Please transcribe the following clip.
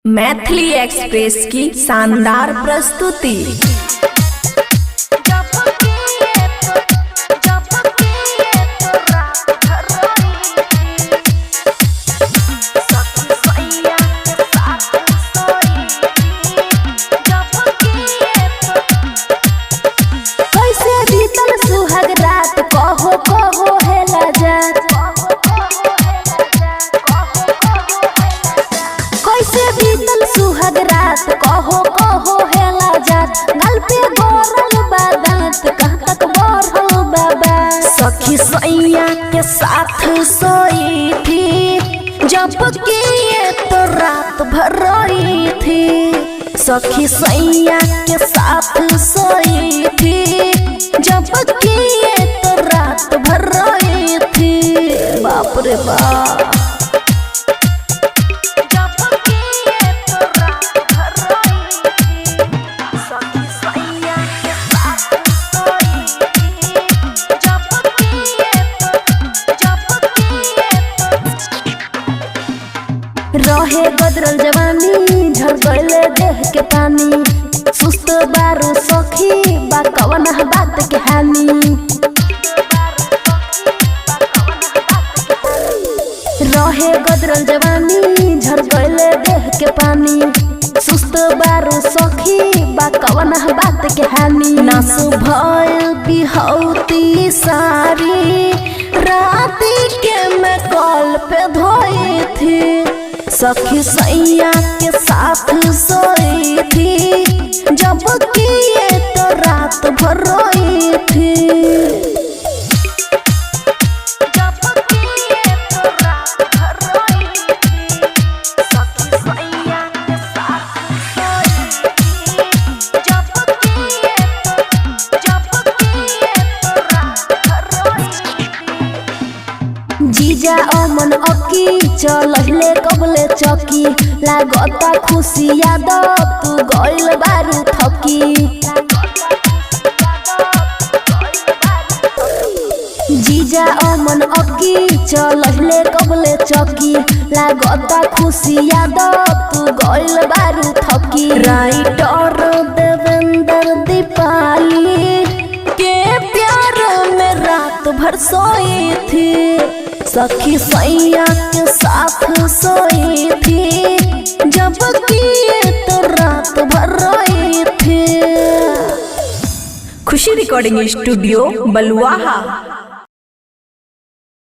Maithili express की शानदार प्रस्तुति। कैसे बीतल सुहाग रात कहो कहो हेला जात, कैसे बीतल सुहाग रात कहो कहो हेला जात। गल पे गोरल बादात कहाँ तक बढ़ल बाबा। सखी सैया के साथ सोई थी जब कि ये तो रात भर रोई थी। सखी सैया के साथ सोई थी जब कि ये तो रात भर रोई थी। बाप रे बाप। रहे बदरल जवानी झड़ गइले देह के पानी। सुस्त बारू सखी बा कवन बात के हानि। रहे बदरल जवानी झड़ गइले देह के पानी। सुस्त बारू सखी बा कवन बात के हानि। नासु भइल बिहौती सारी राती के मैं कॉल पे धोई थी। सखी सैया के साथ सोई थी जब कि ये तो रात भर रोई थी। जीजा अमन अकी चलले कबले चौकी। लागता खुशी यादव तू गइल बारू थकी। जीजा अमन अकी चलले कबले चौकी। लागता खुशी यादव तू गइल बारू थकी। राइटर देवेंद्र दीपाली के प्यार में रात भर सोई थी। सखी सैया के साथ सोई थी जब कि ये तो रात भर रोई थी। खुशी रिकॉर्डिंग स्टूडियो बलुआहा।